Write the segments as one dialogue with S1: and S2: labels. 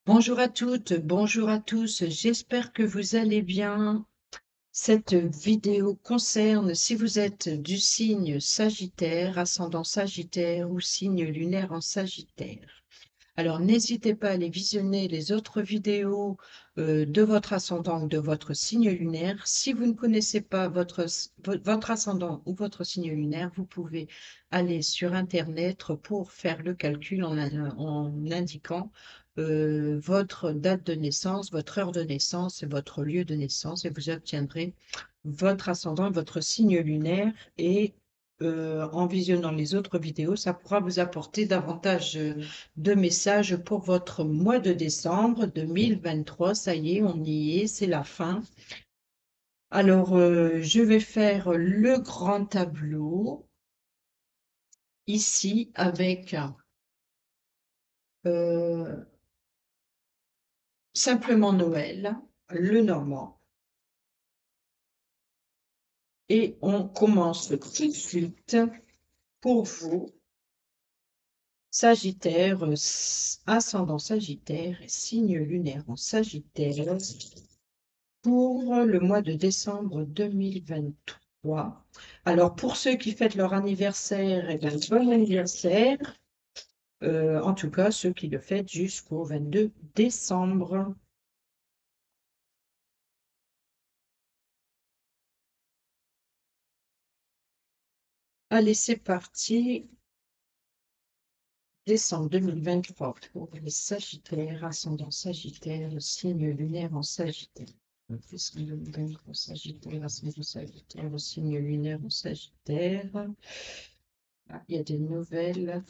S1: Bonjour à toutes, bonjour à tous, j'espère que vous allez bien. Cette vidéo concerne si vous êtes du signe Sagittaire, ascendant Sagittaire ou signe lunaire en Sagittaire. Alors n'hésitez pas à aller visionner les autres vidéos de votre ascendant ou de votre signe lunaire. Si vous ne connaissez pas votre ascendant ou votre signe lunaire, vous pouvez aller sur Internet pour faire le calcul en indiquant votre date de naissance, votre heure de naissance et votre lieu de naissance et vous obtiendrez votre ascendant, votre signe lunaire et en visionnant les autres vidéos, ça pourra vous apporter davantage de messages pour votre mois de décembre 2023. Ça y est, on y est, c'est la fin. Alors, je vais faire le grand tableau ici avec euh, simplement Noël, le normand. Et on commence tout de suite pour vous, Sagittaire, ascendant Sagittaire, signe lunaire en Sagittaire, pour le mois de décembre 2023. Alors, pour ceux qui fêtent leur anniversaire, eh bien, bon anniversaire. En tout cas, ceux qui le fêtent jusqu'au 22 décembre. Allez, c'est parti. Décembre 2023 pour les Sagittaires, ascendant Sagittaire, signe lunaire en Sagittaire. Signe lunaire en Sagittaire, ascendant Sagittaire, signe lunaire en Sagittaire. Ah, il y a des nouvelles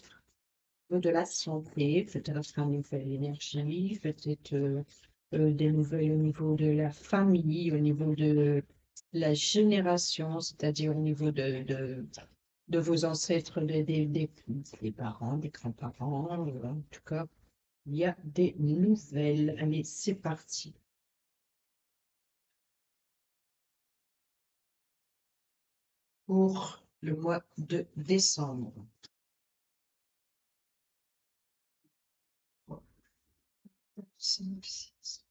S1: de la santé, peut-être une nouvelle énergie, peut-être des nouvelles au niveau de la famille, au niveau de la génération, c'est-à-dire au niveau de vos ancêtres, des parents, des grands-parents, en tout cas, il y a des nouvelles. Allez, c'est parti. Pour le mois de décembre. 3, 5, 6.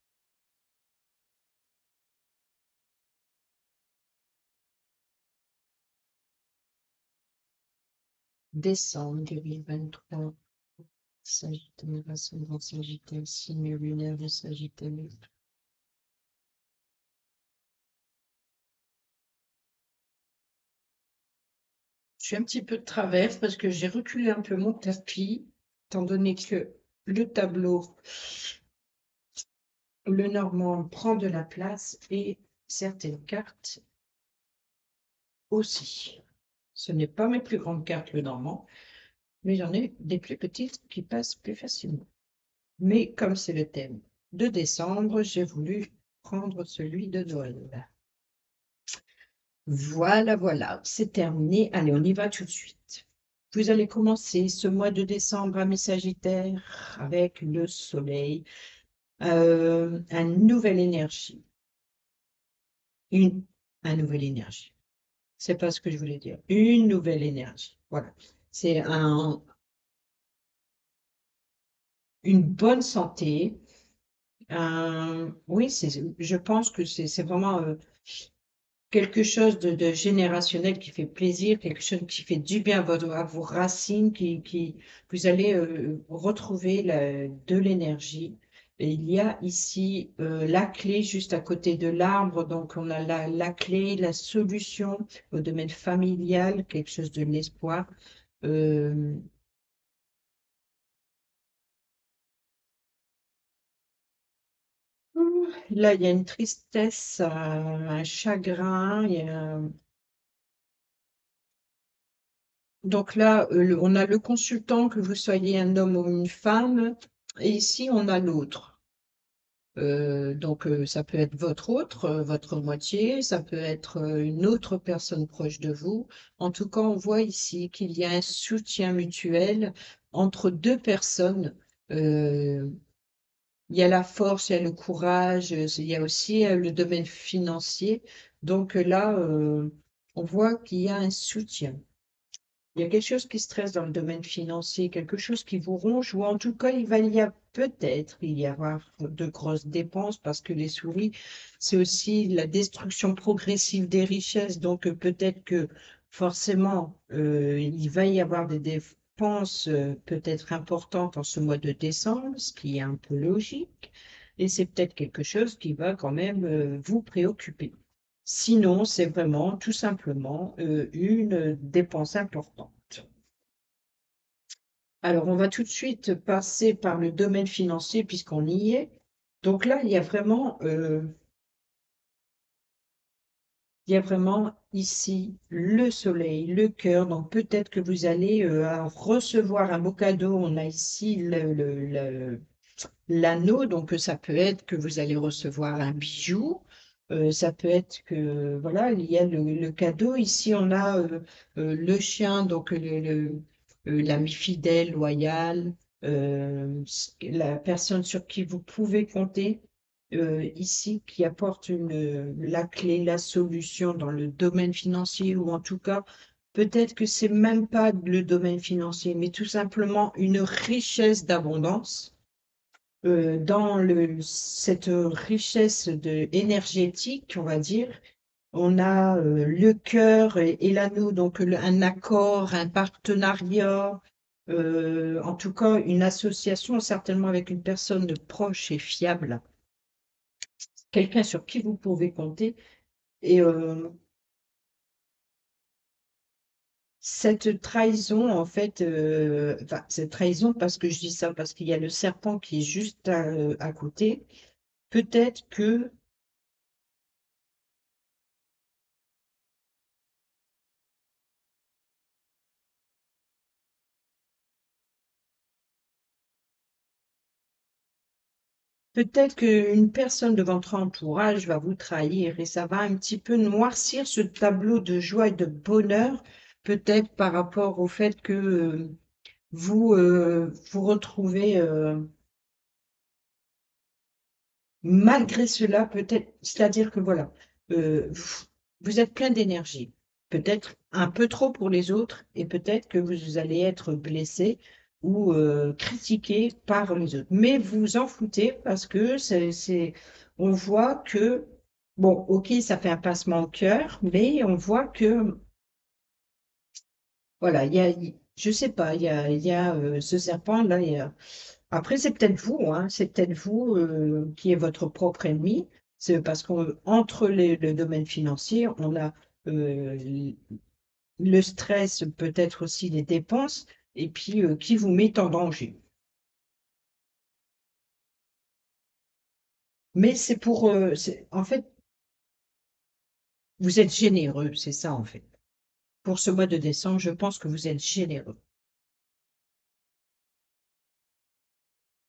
S1: Décembre 2023. Sagittaire, ascendant Sagittaire, signe lunaire de Sagittaire. Je suis un petit peu de travers parce que j'ai reculé un peu mon tapis, étant donné que le tableau, le normand prend de la place et certaines cartes aussi. Ce n'est pas mes plus grandes cartes, le normand, mais j'en ai des plus petites qui passent plus facilement. Mais comme c'est le thème de décembre, j'ai voulu prendre celui de Noël. Voilà, voilà, c'est terminé. Allez, on y va tout de suite. Vous allez commencer ce mois de décembre à mi-Sagittaire avec le soleil, une nouvelle énergie. Une, une nouvelle énergie. C'est pas ce que je voulais dire. Une nouvelle énergie. Voilà. C'est une bonne santé. Oui, je pense que c'est vraiment quelque chose de générationnel qui fait plaisir, quelque chose qui fait du bien à vos racines, vous allez retrouver de l'énergie. Et il y a ici la clé juste à côté de l'arbre, donc on a la clé, la solution au domaine familial, quelque chose de l'espoir. Euh, Là, il y a une tristesse, un chagrin, donc là, on a le consultant, que vous soyez un homme ou une femme, et ici, on a l'autre. Donc, ça peut être votre autre, votre moitié, ça peut être une autre personne proche de vous. En tout cas, on voit ici qu'il y a un soutien mutuel entre deux personnes. Euh, il y a la force, il y a le courage, il y a aussi le domaine financier. Donc là, on voit qu'il y a un soutien. Il y a quelque chose qui stresse dans le domaine financier, quelque chose qui vous ronge, ou en tout cas, il va y avoir peut-être il y avoir de grosses dépenses parce que les souris, c'est aussi la destruction progressive des richesses. Donc peut-être que forcément, il va y avoir des dépenses peut-être importantes en ce mois de décembre, ce qui est un peu logique. Et c'est peut-être quelque chose qui va quand même vous préoccuper. Sinon, c'est vraiment tout simplement une dépense importante. Alors, on va tout de suite passer par le domaine financier puisqu'on y est. Donc là, il y a vraiment ici le soleil, le cœur. Donc peut-être que vous allez recevoir un beau cadeau. On a ici l'anneau, donc ça peut être que vous allez recevoir un bijou, ça peut être que, voilà, il y a le cadeau. Ici, on a le chien, donc l'ami fidèle, loyal, la personne sur qui vous pouvez compter, ici, qui apporte la clé, la solution dans le domaine financier, ou en tout cas, peut-être que c'est même pas le domaine financier, mais tout simplement une richesse d'abondance dans cette richesse énergétique, on va dire, on a le cœur et l'anneau, donc un accord, un partenariat, en tout cas une association, certainement avec une personne de proche et fiable, quelqu'un sur qui vous pouvez compter. Et cette trahison, en fait, enfin, cette trahison, parce que je dis ça, parce qu'il y a le serpent qui est juste à côté, peut-être que peut-être qu'une personne de votre entourage va vous trahir et ça va un petit peu noircir ce tableau de joie et de bonheur, peut-être par rapport au fait que vous vous retrouvez malgré cela, peut-être, c'est-à-dire que voilà, vous êtes plein d'énergie, peut-être un peu trop pour les autres, et peut-être que vous allez être blessé ou critiqué par les autres. Mais vous vous en foutez parce que on voit que, bon, ok, ça fait un pincement au cœur, mais on voit que, voilà, je sais pas, il y a ce serpent-là, après, c'est peut-être vous, hein, c'est peut-être vous qui est votre propre ennemi. C'est parce qu'entre le domaine financier, on a euh, le stress, peut-être aussi les dépenses, et puis qui vous met en danger. Mais en fait, vous êtes généreux, c'est ça en fait. Pour ce mois de décembre, je pense que vous êtes généreux.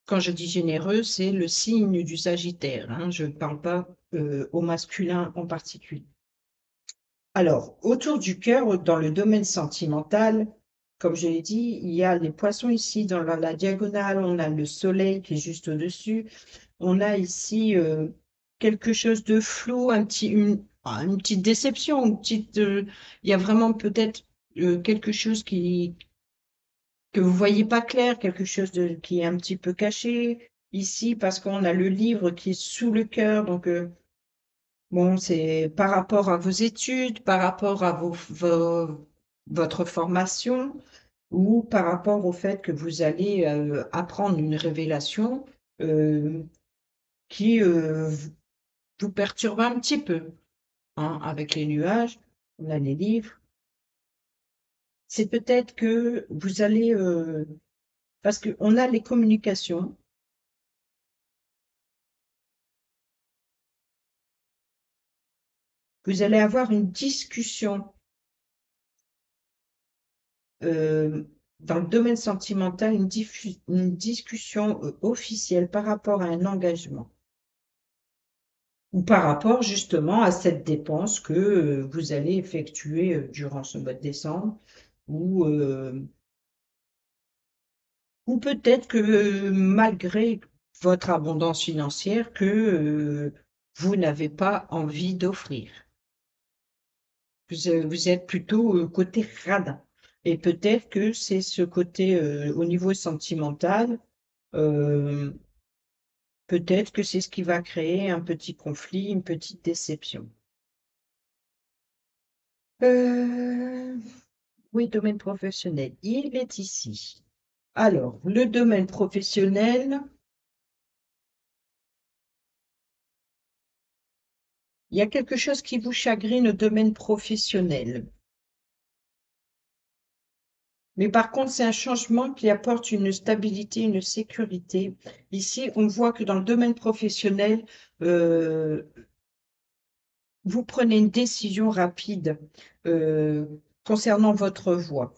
S1: Quand je dis généreux, c'est le signe du Sagittaire, hein, je ne parle pas au masculin en particulier. Alors, autour du cœur, dans le domaine sentimental, comme je l'ai dit, il y a les poissons ici dans la diagonale, on a le soleil qui est juste au-dessus, on a ici quelque chose de flou, une petite déception, il y a vraiment peut-être quelque chose que vous voyez pas clair, quelque chose qui est un petit peu caché ici, parce qu'on a le livre qui est sous le cœur, donc bon, c'est par rapport à vos études, par rapport à votre formation ou par rapport au fait que vous allez apprendre une révélation euh, qui vous perturbe un petit peu, hein, avec les nuages, on a les livres. C'est peut-être que vous allez, parce qu'on a les communications, vous allez avoir une discussion euh, dans le domaine sentimental, une discussion officielle par rapport à un engagement ou par rapport justement à cette dépense que vous allez effectuer durant ce mois de décembre ou, euh, ou peut-être que malgré votre abondance financière que vous n'avez pas envie d'offrir. Vous êtes plutôt côté radin. Et peut-être que c'est ce côté au niveau sentimental, euh, peut-être que c'est ce qui va créer un petit conflit, une petite déception. Euh, oui, domaine professionnel, il est ici. Alors, le domaine professionnel, il y a quelque chose qui vous chagrine au domaine professionnel. Mais par contre, c'est un changement qui apporte une stabilité, une sécurité. Ici, on voit que dans le domaine professionnel, euh, vous prenez une décision rapide euh, concernant votre voie.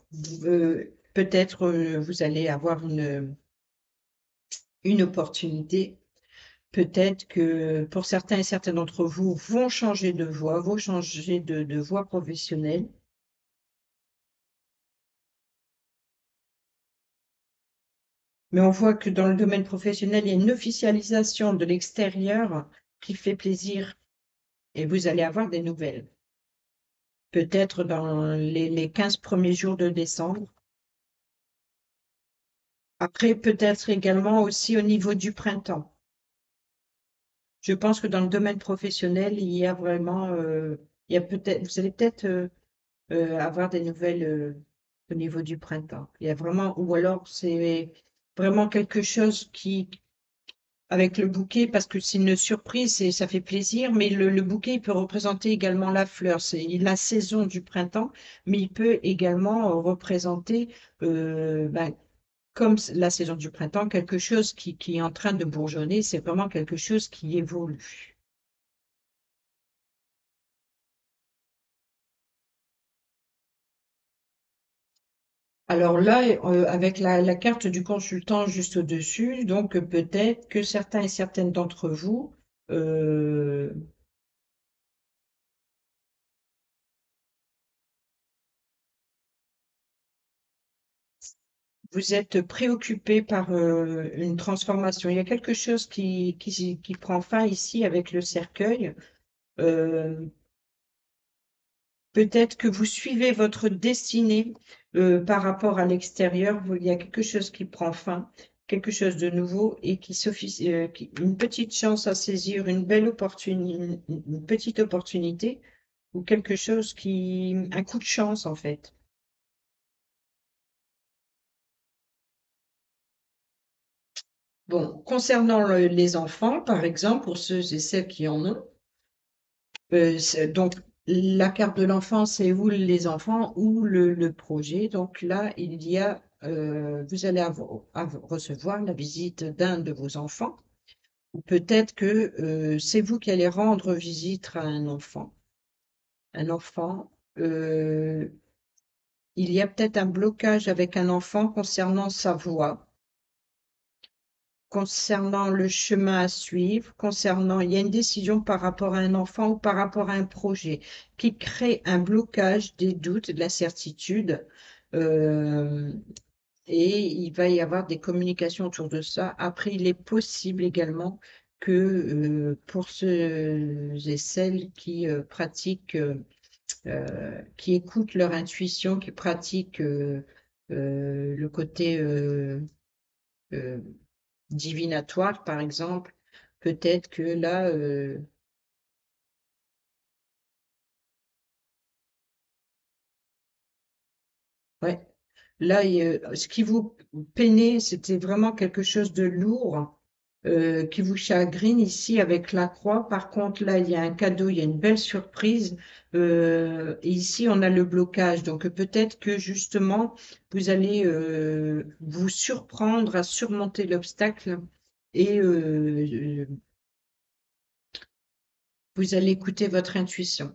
S1: Peut-être vous allez avoir une opportunité. Peut-être que pour certains et certaines d'entre vous vont changer de voie, vont changer de voie professionnelle. Mais on voit que dans le domaine professionnel, il y a une officialisation de l'extérieur qui fait plaisir et vous allez avoir des nouvelles. Peut-être dans les 15 premiers jours de décembre. Après, peut-être également aussi au niveau du printemps. Je pense que dans le domaine professionnel, il y a vraiment, il y a peut-être, vous allez peut-être avoir des nouvelles au niveau du printemps. Il y a vraiment, ou alors c'est vraiment quelque chose qui, avec le bouquet, parce que c'est une surprise et ça fait plaisir, mais le bouquet il peut représenter également la fleur. C'est la saison du printemps, mais il peut également représenter, ben, comme la saison du printemps, quelque chose qui est en train de bourgeonner. C'est vraiment quelque chose qui évolue. Alors là, avec la carte du consultant juste au-dessus, donc peut-être que certains et certaines d'entre vous, euh, vous êtes préoccupés par une transformation. Il y a quelque chose qui prend fin ici avec le cercueil. Euh, Peut-être que vous suivez votre destinée par rapport à l'extérieur. Il y a quelque chose qui prend fin, quelque chose de nouveau et une petite chance à saisir, une belle opportunité, une petite opportunité ou quelque chose un coup de chance en fait. Bon, concernant les enfants, par exemple, pour ceux et celles qui en ont, donc la carte de l'enfant, c'est ou les enfants ou le projet. Donc là, vous allez recevoir la visite d'un de vos enfants. Ou peut-être que c'est vous qui allez rendre visite à un enfant. Un enfant, il y a peut-être un blocage avec un enfant concernant sa voix, concernant le chemin à suivre, il y a une décision par rapport à un enfant ou par rapport à un projet qui crée un blocage, des doutes, de l'incertitude. euh, et il va y avoir des communications autour de ça. Après, il est possible également que pour ceux et celles qui pratiquent, qui écoutent leur intuition, qui pratiquent le côté euh, divinatoire, par exemple, peut-être que là, ouais, là, ce qui vous peinait, c'était vraiment quelque chose de lourd qui vous chagrine ici avec la croix. Par contre, là, il y a un cadeau, il y a une belle surprise. Et ici, on a le blocage. Donc, peut-être que justement, vous allez vous surprendre à surmonter l'obstacle et vous allez écouter votre intuition.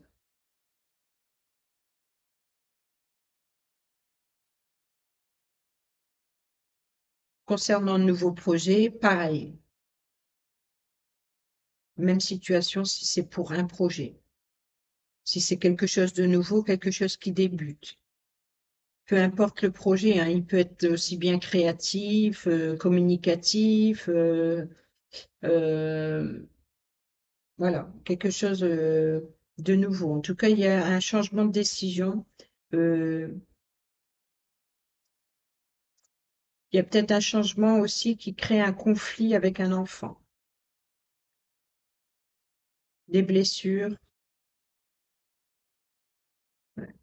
S1: Concernant le nouveau projet, pareil, même situation si c'est pour un projet. Si c'est quelque chose de nouveau, quelque chose qui débute. Peu importe le projet, hein, il peut être aussi bien créatif, communicatif, euh, voilà, quelque chose de nouveau. En tout cas, il y a un changement de décision. euh, Il y a peut-être un changement aussi qui crée un conflit avec un enfant, des blessures. Ouais.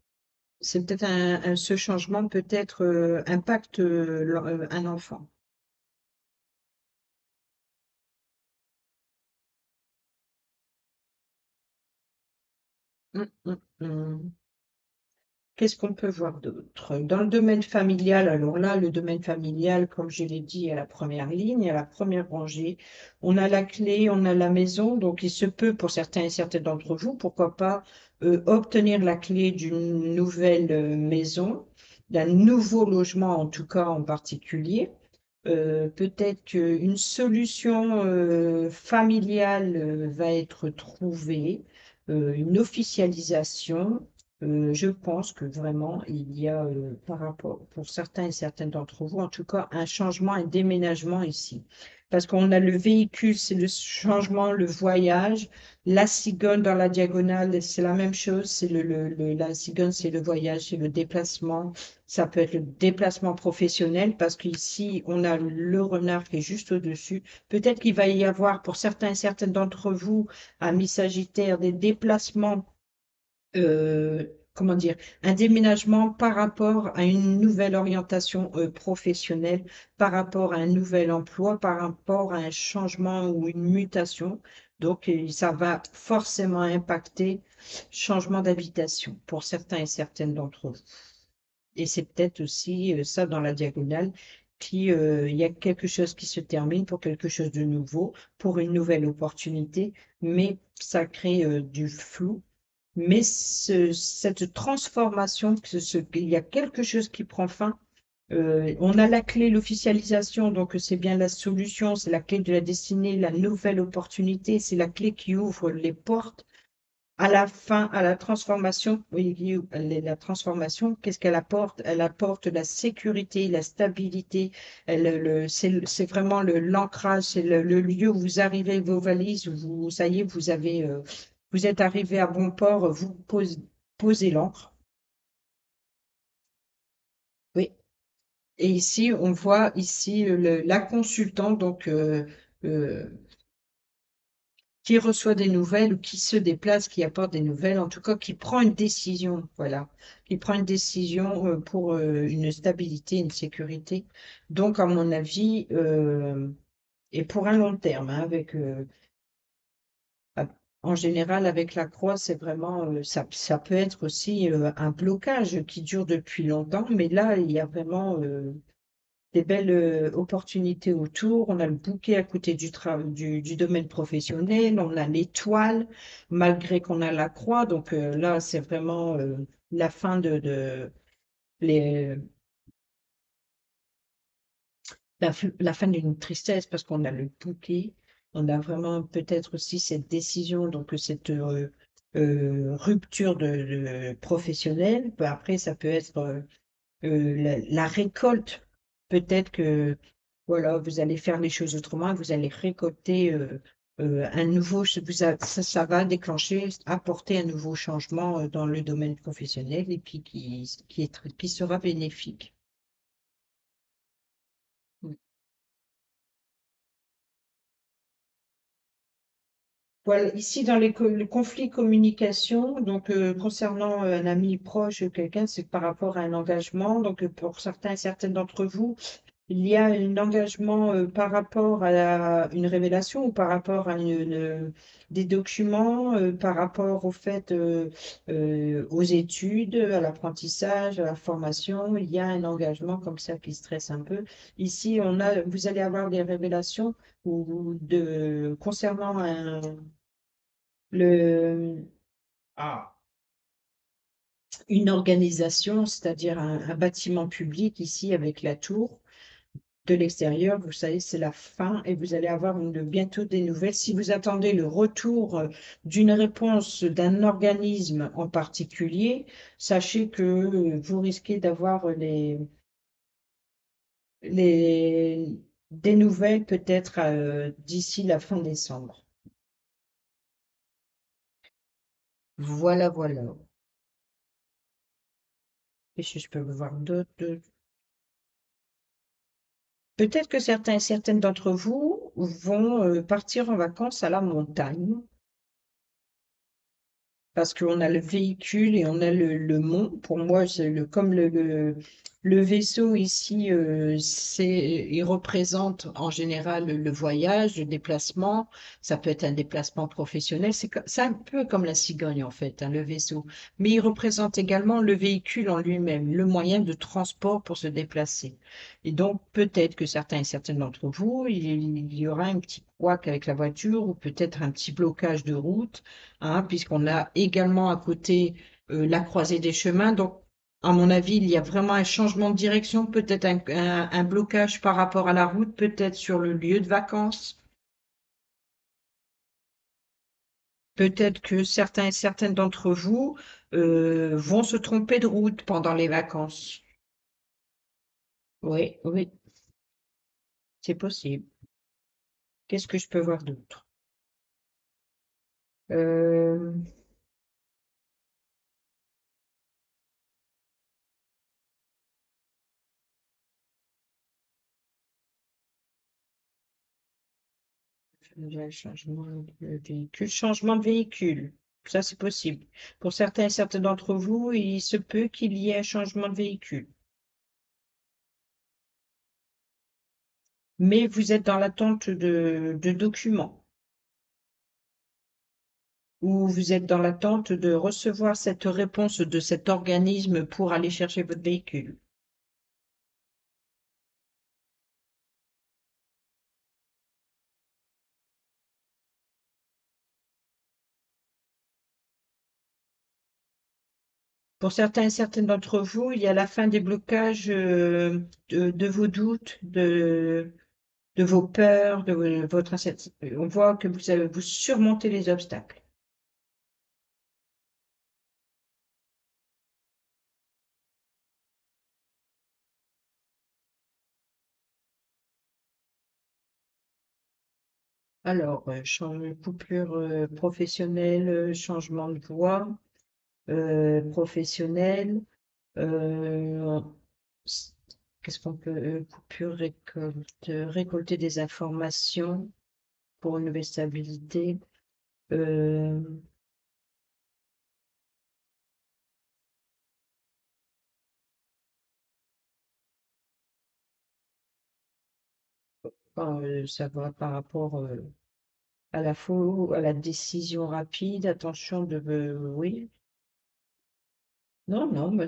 S1: C'est peut-être ce changement peut-être impacte un enfant. Hum, hum, hum. Qu'est-ce qu'on peut voir d'autre? Dans le domaine familial, alors là, le domaine familial, comme je l'ai dit, à la première ligne, à la première rangée, on a la clé, on a la maison, donc il se peut pour certains et certaines d'entre vous, pourquoi pas obtenir la clé d'une nouvelle maison, d'un nouveau logement en tout cas en particulier. Peut-être qu'une solution familiale va être trouvée, une officialisation. Je pense que vraiment il y a, par rapport, pour certains et certaines d'entre vous, en tout cas, un changement, un déménagement ici. Parce qu'on a le véhicule, c'est le changement, le voyage. La cigogne dans la diagonale, c'est la même chose. C'est la cigogne, c'est le voyage, c'est le déplacement. Ça peut être le déplacement professionnel parce qu'ici, on a le renard qui est juste au-dessus. Peut-être qu'il va y avoir pour certains et certaines d'entre vous, amis Sagittaires, des déplacements, comment dire, un déménagement par rapport à une nouvelle orientation professionnelle, par rapport à un nouvel emploi, par rapport à un changement ou une mutation. Donc, ça va forcément impacter changement d'habitation pour certains et certaines d'entre vous. Et c'est peut-être aussi ça dans la diagonale, il y a quelque chose qui se termine pour quelque chose de nouveau, pour une nouvelle opportunité, mais ça crée du flou. Mais cette transformation, il y a quelque chose qui prend fin. On a la clé, l'officialisation, donc c'est bien la solution, c'est la clé de la destinée, la nouvelle opportunité, c'est la clé qui ouvre les portes à la fin, à la transformation, oui, oui, la transformation, qu'est-ce qu'elle apporte? Elle apporte la sécurité, la stabilité. C'est vraiment l'ancrage, c'est le lieu où vous arrivez, vos valises, où vous, ça y est, vous êtes arrivé à bon port, vous posez l'ancre. Oui. Et ici, on voit ici la consultante, donc euh, qui reçoit des nouvelles ou qui se déplace, qui apporte des nouvelles, en tout cas qui prend une décision, voilà, qui prend une décision pour une stabilité, une sécurité. Donc, à mon avis, et pour un long terme, hein, ah, en général, avec la croix, c'est vraiment, ça peut être aussi un blocage qui dure depuis longtemps, mais là, il y a vraiment des belles opportunités autour. On a le bouquet à côté du domaine professionnel, on a l'étoile, malgré qu'on a la croix. Donc là, c'est vraiment la fin les, la fin d'une tristesse parce qu'on a le bouquet. On a vraiment peut-être aussi cette décision, donc cette rupture professionnelle. Bah, après, ça peut être la récolte. Peut-être que voilà, vous allez faire les choses autrement, vous allez récolter un nouveau, ça va déclencher, apporter un nouveau changement dans le domaine professionnel et puis qui sera bénéfique. Mm. Voilà, ici dans les conflits communication, donc concernant un ami proche, quelqu'un, c'est par rapport à un engagement. Donc pour certains et certaines d'entre vous, il y a un engagement par rapport à une révélation ou par rapport à des documents, par rapport au fait aux études, à l'apprentissage, à la formation. Il y a un engagement comme ça qui stresse un peu. Ici, vous allez avoir des révélations concernant le, ah, une organisation, c'est-à-dire un bâtiment public ici avec la tour de l'extérieur, vous savez, c'est la fin et vous allez avoir bientôt des nouvelles. Si vous attendez le retour d'une réponse d'un organisme en particulier, sachez que vous risquez d'avoir des nouvelles peut-être d'ici la fin décembre. Voilà, voilà. Et si je peux vous voir d'autres. Peut-être que certains et certaines d'entre vous vont partir en vacances à la montagne. Parce qu'on a le véhicule et on a le mont. Pour moi, c'est comme le vaisseau ici, il représente en général le voyage, le déplacement. Ça peut être un déplacement professionnel. C'est un peu comme la cigogne, en fait, hein, le vaisseau. Mais il représente également le véhicule en lui-même, le moyen de transport pour se déplacer. Et donc, peut-être que certains et certaines d'entre vous, il y aura un petit couac avec la voiture ou peut-être un petit blocage de route, hein, puisqu'on a également à côté la croisée des chemins. Donc, à mon avis, il y a vraiment un changement de direction, peut-être un blocage par rapport à la route, peut-être sur le lieu de vacances. Peut-être que certains et certaines d'entre vous vont se tromper de route pendant les vacances. Oui, oui, c'est possible. Qu'est-ce que je peux voir d'autre? Euh, Changement de véhicule. Changement de véhicule. Ça, c'est possible. Pour certains et certaines d'entre vous, il se peut qu'il y ait un changement de véhicule. Mais vous êtes dans l'attente de documents ou vous êtes dans l'attente de recevoir cette réponse de cet organisme pour aller chercher votre véhicule. Pour certains et certaines d'entre vous, il y a la fin des blocages de vos doutes, de vos peurs, de votre incertitude. On voit que vous surmontez les obstacles. Alors, coupure professionnelle, changement de voie professionnelle, euh, s- qu'est-ce qu'on peut, coupure récolter des informations pour une nouvelle stabilité. euh, Ça va par rapport à à la décision rapide, attention oui. Non, non, bah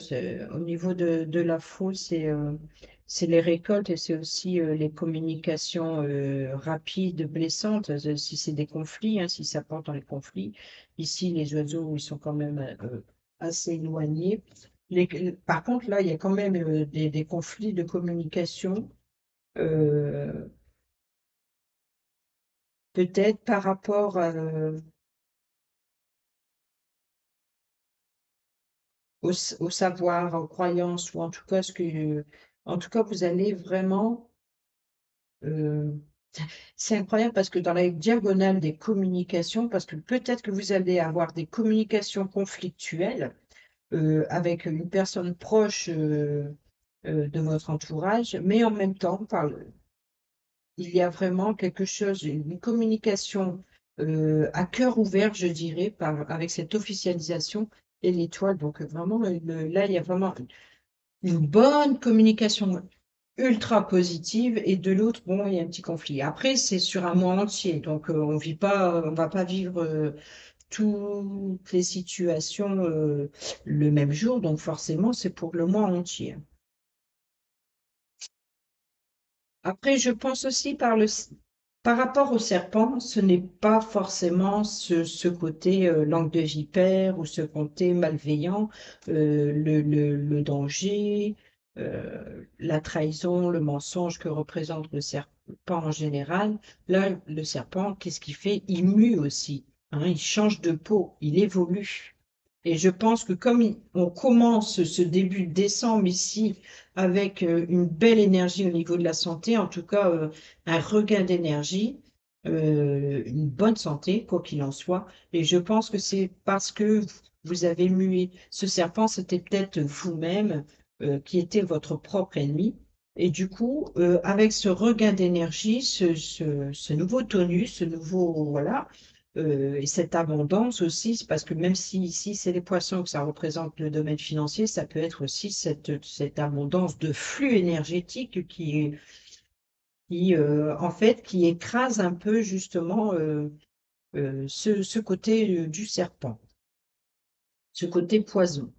S1: au niveau de la faune, c'est les récoltes et c'est aussi les communications rapides, blessantes, si c'est des conflits, hein, si ça porte dans les conflits. Ici, les oiseaux, ils sont quand même assez éloignés. Par contre, là, il y a quand même des conflits de communication, euh, peut-être par rapport au savoir, aux croyances, ou en tout cas, en tout cas, vous allez vraiment euh, c'est incroyable parce que dans la diagonale des communications, parce que peut-être que vous allez avoir des communications conflictuelles avec une personne proche de votre entourage, mais en même temps, il y a vraiment quelque chose, une communication à cœur ouvert, je dirais, avec cette officialisation et l'étoile. Donc vraiment, là, il y a vraiment une bonne communication ultra positive et de l'autre, bon, il y a un petit conflit. Après, c'est sur un mois entier, donc on va pas vivre toutes les situations le même jour, donc forcément, c'est pour le mois entier. Après, je pense aussi par rapport au serpent, ce n'est pas forcément ce côté langue de vipère ou ce côté malveillant, le danger, la trahison, le mensonge que représente le serpent en général. Là, le serpent, qu'est-ce qu'il fait? Il mue aussi, hein, il change de peau, il évolue. Et je pense que comme on commence ce début de décembre ici, avec une belle énergie au niveau de la santé, en tout cas un regain d'énergie, une bonne santé, quoi qu'il en soit. Et je pense que c'est parce que vous avez mué ce serpent, c'était peut-être vous-même qui était votre propre ennemi. Et du coup, avec ce regain d'énergie, ce nouveau tonus, ce nouveau, voilà, et cette abondance aussi, c'est parce que même si ici c'est les poissons que ça représente le domaine financier, ça peut être aussi cette abondance de flux énergétique en fait, qui écrase un peu justement ce côté du serpent, ce côté poison.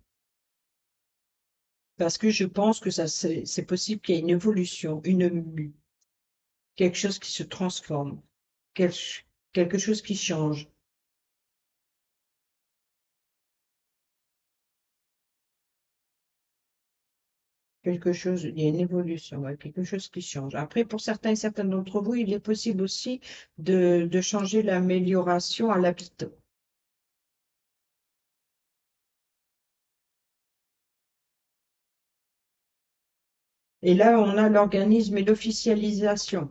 S1: Parce que je pense que ça, c'est possible qu'il y ait une évolution, une mue, quelque chose qui se transforme, quelque, quelque chose qui change, quelque chose, il y a une évolution, ouais, quelque chose qui change. Après, pour certains et certaines d'entre vous, il est possible aussi de changer l'amélioration à l'habitat. Et là, on a l'organisme et l'officialisation.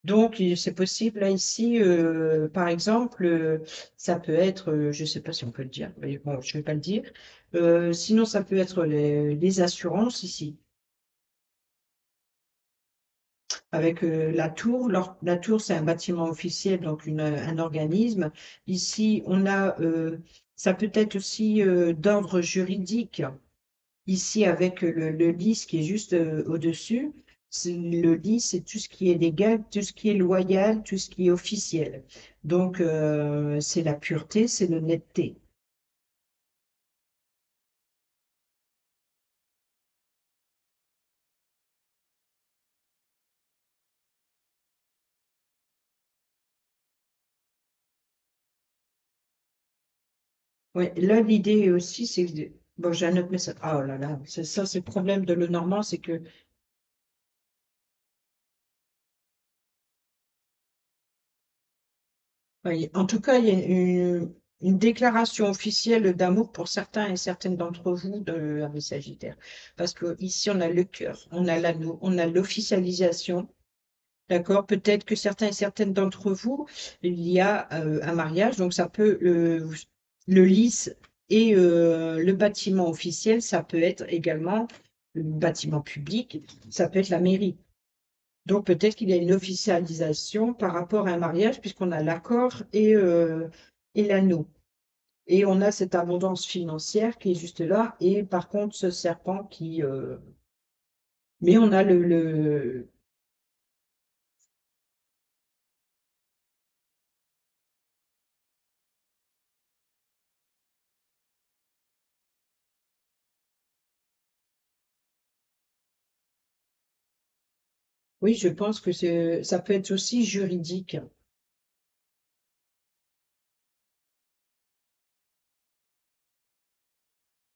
S1: Donc, c'est possible, là, ici, par exemple, ça peut être, je ne sais pas si on peut le dire, mais bon, je ne vais pas le dire. Sinon, ça peut être les assurances ici, avec la tour. La tour, c'est un bâtiment officiel, donc un organisme. Ici, ça peut être aussi d'ordre juridique. Ici, avec le lys qui est juste au-dessus, le lys, c'est tout ce qui est légal, tout ce qui est loyal, tout ce qui est officiel. Donc, c'est la pureté, c'est l'honnêteté. Ouais, là, l'idée aussi, c'est que... Bon, j'ai un autre message. Oh là là, c'est ça, c'est le problème de le normand, c'est que... Oui, en tout cas, il y a une déclaration officielle d'amour pour certains et certaines d'entre vous de la Sagittaire. Parce que ici, on a le cœur, on a l'anneau, on a l'officialisation. D'accord, peut-être que certains et certaines d'entre vous, il y a un mariage, donc ça peut, le lice et le bâtiment officiel, ça peut être également le bâtiment public, ça peut être la mairie. Donc peut-être qu'il y a une officialisation par rapport à un mariage, puisqu'on a l'accord et l'anneau. Et on a cette abondance financière qui est juste là, et par contre ce serpent qui... mais on a Oui, je pense que ça peut être aussi juridique.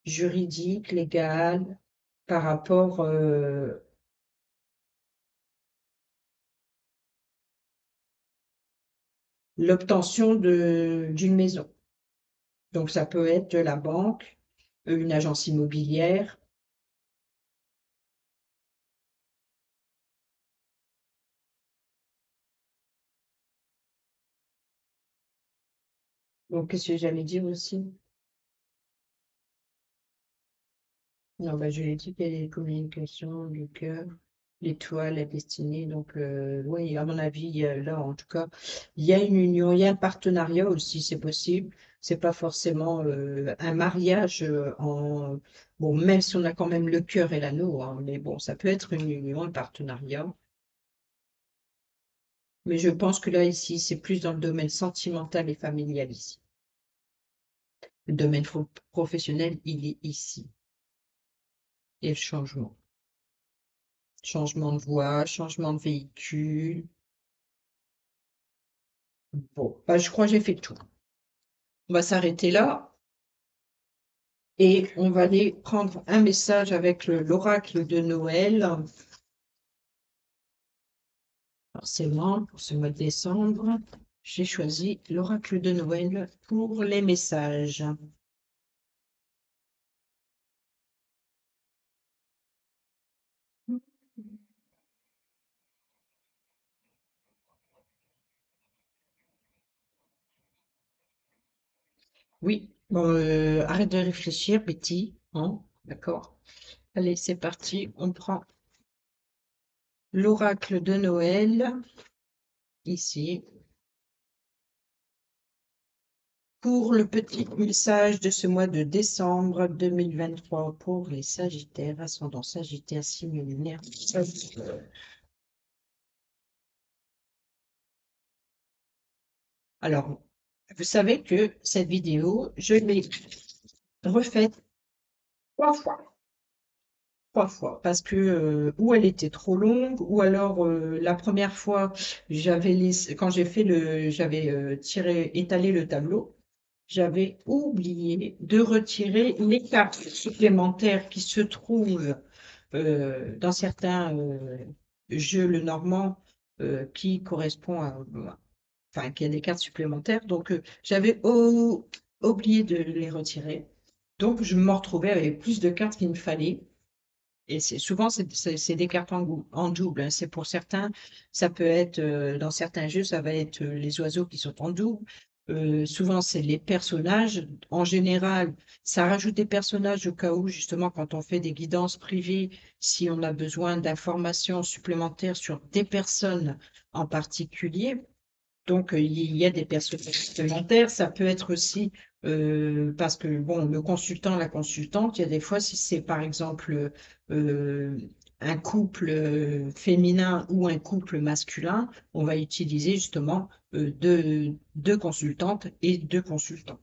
S1: Juridique, légal, par rapport l'obtention d'une maison. Donc ça peut être de la banque, une agence immobilière. Donc qu'est-ce que j'allais dire aussi? Non, bah, je l'ai dit qu'il y a les communications, le cœur, l'étoile, la destinée. Donc oui, à mon avis, là en tout cas, il y a une union, il y a un partenariat aussi, c'est possible. C'est pas forcément un mariage bon, même si on a quand même le cœur et l'anneau, hein, mais bon, ça peut être une union, un partenariat. Mais je pense que là, ici, c'est plus dans le domaine sentimental et familial ici. Le domaine professionnel, il est ici. Et le changement. Changement de voie, changement de véhicule. Bon, bah, je crois que j'ai fait le tour. On va s'arrêter là et on va aller prendre un message avec l'oracle de Noël. Forcément, pour ce mois de décembre, j'ai choisi l'oracle de Noël pour les messages. Oui, bon, arrête de réfléchir, Betty. Hein, d'accord. Allez, c'est parti, on prend l'oracle de Noël, ici, pour le petit message de ce mois de décembre 2023 pour les Sagittaires, ascendant Sagittaire, signe lunaire. Alors, vous savez que cette vidéo, je l'ai refaite trois fois. Trois fois, parce que ou elle était trop longue, ou alors la première fois, quand j'ai fait j'avais étalé le tableau, j'avais oublié de retirer les cartes supplémentaires qui se trouvent dans certains jeux le normand qui correspond enfin, qui a des cartes supplémentaires. Donc, j'avais oublié de les retirer. Donc, je me retrouvais avec plus de cartes qu'il me fallait. Et souvent, c'est des cartes en double, hein. C'est pour certains, ça peut être, dans certains jeux, ça va être les oiseaux qui sont en double. Souvent, c'est les personnages. En général, ça rajoute des personnages au cas où, justement, quand on fait des guidances privées, si on a besoin d'informations supplémentaires sur des personnes en particulier. Donc, il y a des personnages supplémentaires. Ça peut être aussi parce que, bon, le consultant, la consultante, il y a des fois, si c'est par exemple euh, un couple féminin ou un couple masculin, on va utiliser justement deux consultantes et deux consultants.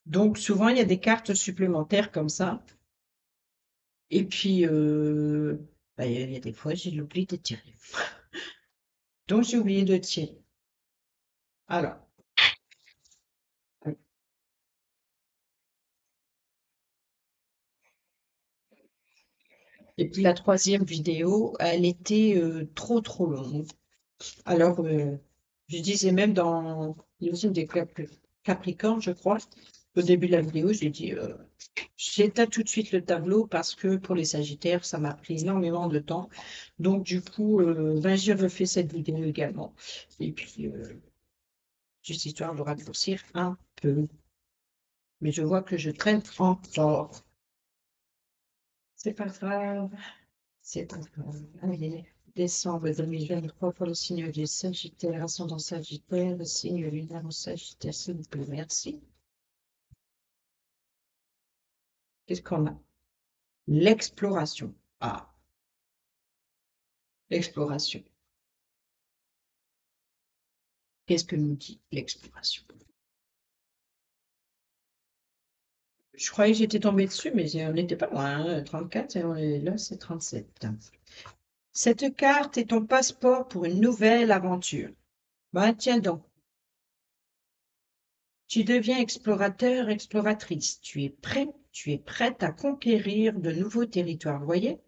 S1: Donc, souvent, il y a des cartes supplémentaires comme ça. Et puis, bah, il y a des fois, j'ai oublié de tirer. Donc, j'ai oublié de tirer. Alors. Et puis la troisième vidéo, elle était trop longue. Alors, je disais même dans le signe des Capricornes, je crois, au début de la vidéo, j'ai dit, j'éteins tout de suite le tableau parce que pour les Sagittaires, ça m'a pris énormément de temps. Donc, du coup, ben, j'ai refait cette vidéo également. Et puis, juste histoire de raccourcir un peu. Mais je vois que je traîne encore. C'est pas grave. C'est pas grave. Allez, décembre 2023 pour le signe du Sagittaire, ascendant Sagittaire, le signe lunaire au Sagittaire, s'il vous plaît, merci. Qu'est-ce qu'on a? L'exploration. Ah, l'exploration. Qu'est-ce que nous dit l'exploration? Je croyais que j'étais tombée dessus, mais on n'était pas loin, hein, 34, et là c'est 37. Cette carte est ton passeport pour une nouvelle aventure. Bah, tiens donc. Tu deviens explorateur, exploratrice. Tu es prêt, tu es prête à conquérir de nouveaux territoires. Vous voyez?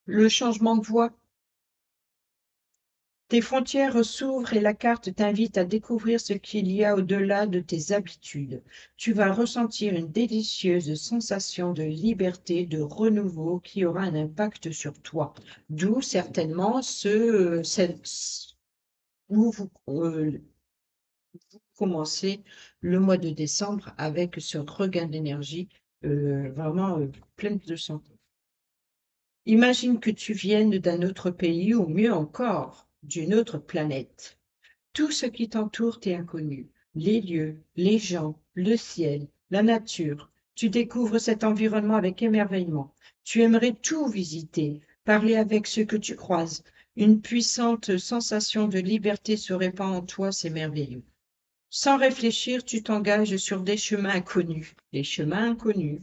S1: Le changement de voie. Tes frontières s'ouvrent et la carte t'invite à découvrir ce qu'il y a au-delà de tes habitudes. Tu vas ressentir une délicieuse sensation de liberté, de renouveau qui aura un impact sur toi. D'où certainement où vous commencez le mois de décembre avec ce regain d'énergie vraiment pleine de santé. Imagine que tu viennes d'un autre pays ou mieux encore, d'une autre planète. Tout ce qui t'entoure t'est inconnu. Les lieux, les gens, le ciel, la nature. Tu découvres cet environnement avec émerveillement. Tu aimerais tout visiter, parler avec ceux que tu croises. Une puissante sensation de liberté se répand en toi, c'est merveilleux. Sans réfléchir, tu t'engages sur des chemins inconnus. Les chemins inconnus.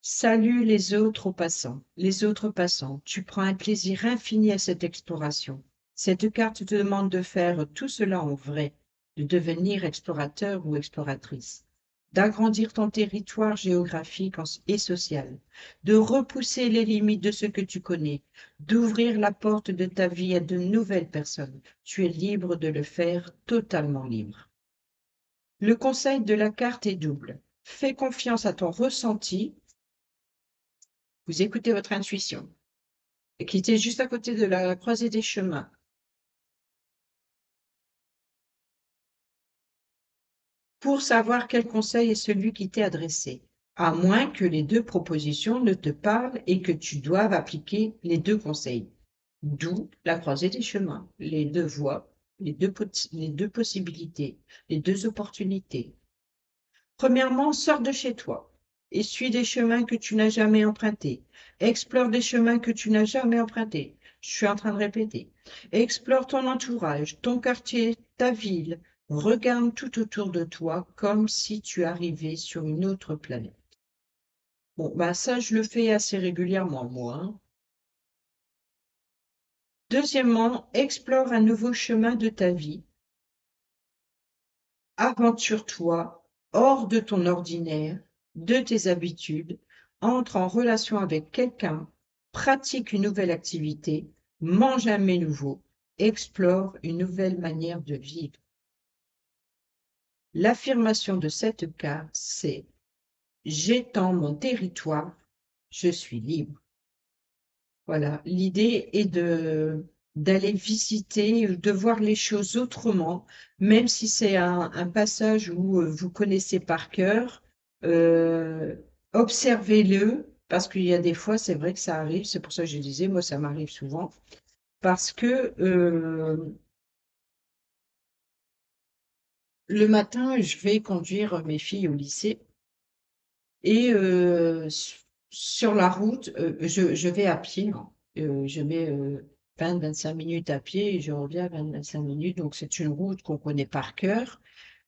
S1: Salue les autres passants. Les autres passants. Tu prends un plaisir infini à cette exploration. Cette carte te demande de faire tout cela en vrai, de devenir explorateur ou exploratrice, d'agrandir ton territoire géographique et social, de repousser les limites de ce que tu connais, d'ouvrir la porte de ta vie à de nouvelles personnes. Tu es libre de le faire, totalement libre. Le conseil de la carte est double. Fais confiance à ton ressenti. Vous écoutez votre intuition, qui était juste à côté de la croisée des chemins. Pour savoir quel conseil est celui qui t'est adressé, à moins que les deux propositions ne te parlent et que tu doives appliquer les deux conseils. D'où la croisée des chemins, les deux voies, les deux possibilités, les deux opportunités. Premièrement, sors de chez toi et suis des chemins que tu n'as jamais empruntés. Explore des chemins que tu n'as jamais empruntés. Je suis en train de répéter. Explore ton entourage, ton quartier, ta ville. Regarde tout autour de toi comme si tu arrivais sur une autre planète. Bon, bah ça, je le fais assez régulièrement, moi, hein. Deuxièmement, explore un nouveau chemin de ta vie. Aventure-toi hors de ton ordinaire, de tes habitudes, entre en relation avec quelqu'un, pratique une nouvelle activité, mange un mets nouveau, explore une nouvelle manière de vivre. L'affirmation de cette carte, c'est j'étends mon territoire, je suis libre. Voilà, l'idée est d'aller visiter, de voir les choses autrement, même si c'est un passage où vous connaissez par cœur, euh, observez-le, parce qu'il y a des fois, c'est vrai que ça arrive, c'est pour ça que je disais, moi ça m'arrive souvent, parce que le matin, je vais conduire mes filles au lycée et sur la route, je vais à pied, hein. Je mets 20-25 minutes à pied et je reviens 20-25 minutes. Donc, c'est une route qu'on connaît par cœur.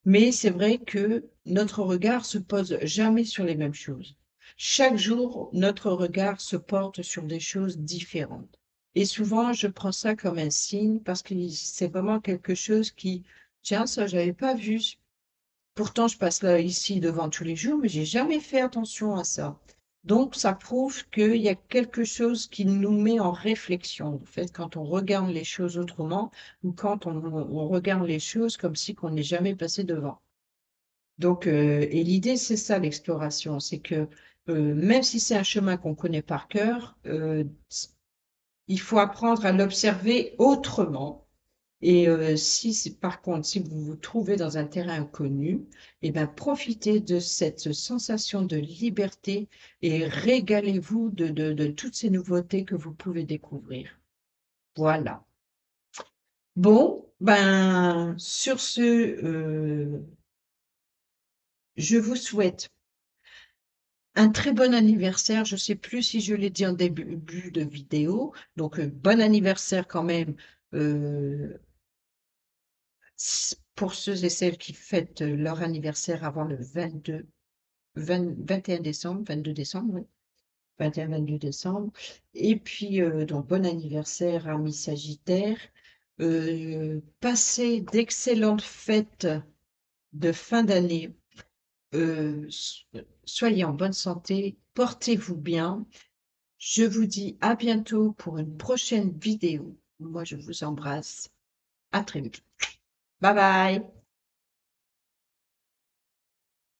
S1: Mais c'est vrai que notre regard se pose jamais sur les mêmes choses. Chaque jour, notre regard se porte sur des choses différentes. Et souvent, je prends ça comme un signe parce que c'est vraiment quelque chose qui, tiens, ça, j'avais pas vu. Pourtant, je passe là ici devant tous les jours, mais j'ai jamais fait attention à ça. Donc, ça prouve qu'il y a quelque chose qui nous met en réflexion. En fait, quand on regarde les choses autrement ou quand on regarde les choses comme si qu'on n'est jamais passé devant. Donc, et l'idée, c'est ça, l'exploration, c'est que même si c'est un chemin qu'on connaît par cœur, il faut apprendre à l'observer autrement et par contre, si vous vous trouvez dans un terrain inconnu, eh ben, profitez de cette sensation de liberté et régalez-vous de toutes ces nouveautés que vous pouvez découvrir. Voilà. Bon, ben, sur ce, je vous souhaite un très bon anniversaire. Je ne sais plus si je l'ai dit en début de vidéo. Donc, bon anniversaire quand même. euh, pour ceux et celles qui fêtent leur anniversaire avant le 21 décembre, 22 décembre, oui, 21-22 décembre. Et puis, donc, bon anniversaire, amis Sagittaires. Passez d'excellentes fêtes de fin d'année. Euh, Soyez en bonne santé, portez-vous bien. Je vous dis à bientôt pour une prochaine vidéo. Moi, je vous embrasse. À très vite. Bye bye.